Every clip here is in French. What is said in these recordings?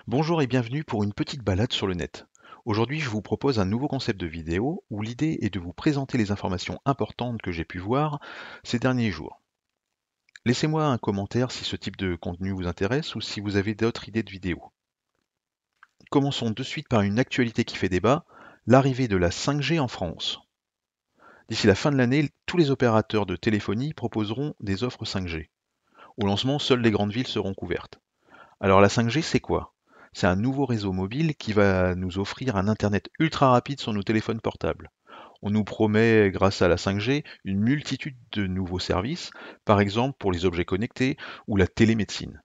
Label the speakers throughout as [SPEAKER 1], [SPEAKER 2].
[SPEAKER 1] Bonjour et bienvenue pour une petite balade sur le net. Aujourd'hui, je vous propose un nouveau concept de vidéo où l'idée est de vous présenter les informations importantes que j'ai pu voir ces derniers jours. Laissez-moi un commentaire si ce type de contenu vous intéresse ou si vous avez d'autres idées de vidéos. Commençons de suite par une actualité qui fait débat, l'arrivée de la 5G en France. D'ici la fin de l'année, tous les opérateurs de téléphonie proposeront des offres 5G. Au lancement, seules les grandes villes seront couvertes. Alors la 5G, c'est quoi? C'est un nouveau réseau mobile qui va nous offrir un Internet ultra rapide sur nos téléphones portables. On nous promet, grâce à la 5G, une multitude de nouveaux services, par exemple pour les objets connectés ou la télémédecine.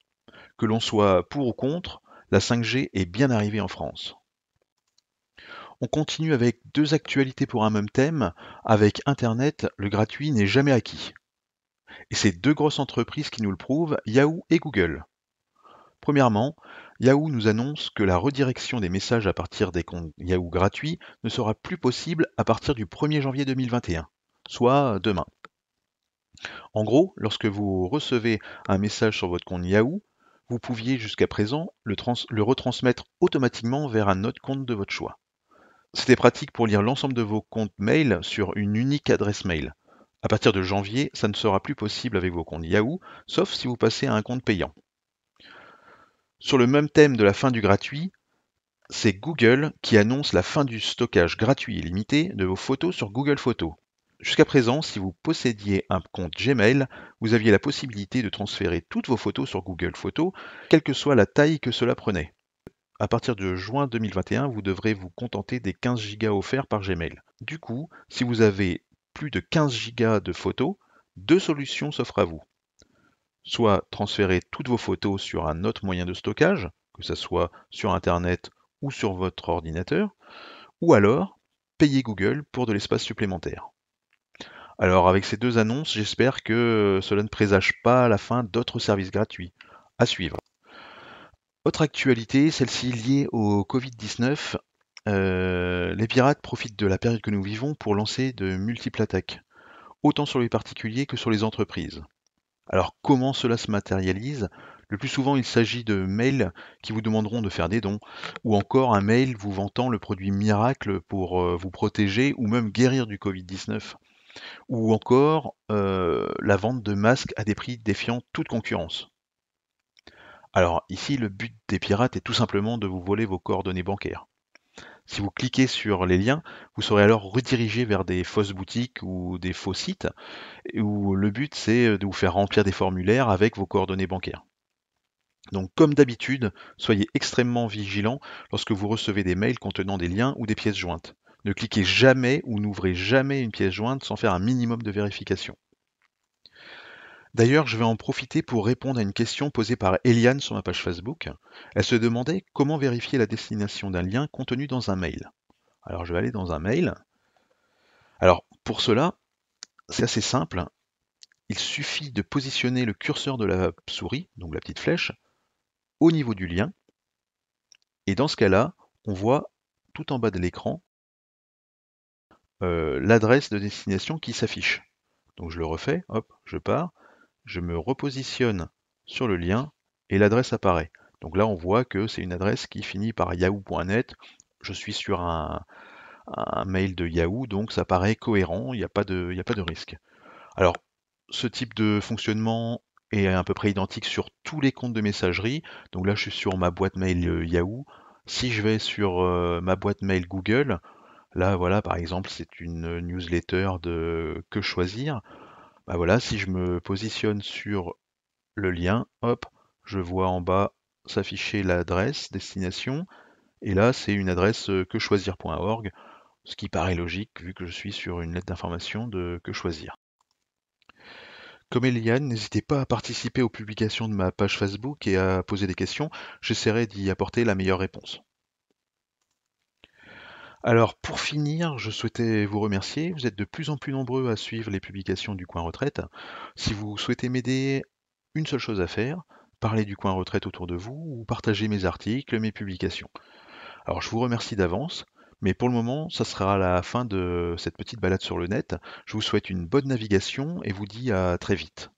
[SPEAKER 1] Que l'on soit pour ou contre, la 5G est bien arrivée en France. On continue avec deux actualités pour un même thème. Avec Internet, le gratuit n'est jamais acquis. Et c'est deux grosses entreprises qui nous le prouvent, Yahoo et Google. Premièrement, Yahoo nous annonce que la redirection des messages à partir des comptes Yahoo gratuits ne sera plus possible à partir du 1er janvier 2021, soit demain. En gros, lorsque vous recevez un message sur votre compte Yahoo, vous pouviez jusqu'à présent le retransmettre automatiquement vers un autre compte de votre choix. C'était pratique pour lire l'ensemble de vos comptes mail sur une unique adresse mail. À partir de janvier, ça ne sera plus possible avec vos comptes Yahoo, sauf si vous passez à un compte payant. Sur le même thème de la fin du gratuit, c'est Google qui annonce la fin du stockage gratuit et limité de vos photos sur Google Photos. Jusqu'à présent, si vous possédiez un compte Gmail, vous aviez la possibilité de transférer toutes vos photos sur Google Photos, quelle que soit la taille que cela prenait. À partir de juin 2021, vous devrez vous contenter des 15 gigas offerts par Gmail. Du coup, si vous avez plus de 15 gigas de photos, deux solutions s'offrent à vous. Soit transférer toutes vos photos sur un autre moyen de stockage, que ce soit sur Internet ou sur votre ordinateur, ou alors payer Google pour de l'espace supplémentaire. Alors avec ces deux annonces, j'espère que cela ne présage pas la fin d'autres services gratuits. À suivre. Autre actualité, celle-ci liée au Covid-19, les pirates profitent de la période que nous vivons pour lancer de multiples attaques, autant sur les particuliers que sur les entreprises. Alors comment cela se matérialise? Le plus souvent, il s'agit de mails qui vous demanderont de faire des dons, ou encore un mail vous vantant le produit miracle pour vous protéger ou même guérir du Covid-19, ou encore la vente de masques à des prix défiant toute concurrence. Alors ici, le but des pirates est tout simplement de vous voler vos coordonnées bancaires. Si vous cliquez sur les liens, vous serez alors redirigé vers des fausses boutiques ou des faux sites, où le but c'est de vous faire remplir des formulaires avec vos coordonnées bancaires. Donc comme d'habitude, soyez extrêmement vigilant lorsque vous recevez des mails contenant des liens ou des pièces jointes. Ne cliquez jamais ou n'ouvrez jamais une pièce jointe sans faire un minimum de vérification. D'ailleurs, je vais en profiter pour répondre à une question posée par Eliane sur ma page Facebook. Elle se demandait comment vérifier la destination d'un lien contenu dans un mail. Alors je vais aller dans un mail. Alors pour cela, c'est assez simple. Il suffit de positionner le curseur de la souris, donc la petite flèche, au niveau du lien. Et dans ce cas-là, on voit tout en bas de l'écran l'adresse de destination qui s'affiche. Donc je le refais, hop, je pars, je me repositionne sur le lien et l'adresse apparaît. Donc là, on voit que c'est une adresse qui finit par yahoo.net. Je suis sur un mail de Yahoo, donc ça paraît cohérent, il n'y a pas de risque. Alors, ce type de fonctionnement est à peu près identique sur tous les comptes de messagerie. Donc là, je suis sur ma boîte mail Yahoo. Si je vais sur ma boîte mail Google, là, voilà, par exemple, c'est une newsletter de Que choisir. Bah voilà, si je me positionne sur le lien, hop, je vois en bas s'afficher l'adresse, destination, et là, c'est une adresse quechoisir.org, ce qui paraît logique vu que je suis sur une lettre d'information de Que choisir. Comme Eliane, n'hésitez pas à participer aux publications de ma page Facebook et à poser des questions, j'essaierai d'y apporter la meilleure réponse. Alors pour finir, je souhaitais vous remercier. Vous êtes de plus en plus nombreux à suivre les publications du Coin Retraite. Si vous souhaitez m'aider, une seule chose à faire, parler du Coin Retraite autour de vous ou partager mes articles, mes publications. Alors je vous remercie d'avance, mais pour le moment, ça sera la fin de cette petite balade sur le net. Je vous souhaite une bonne navigation et vous dis à très vite.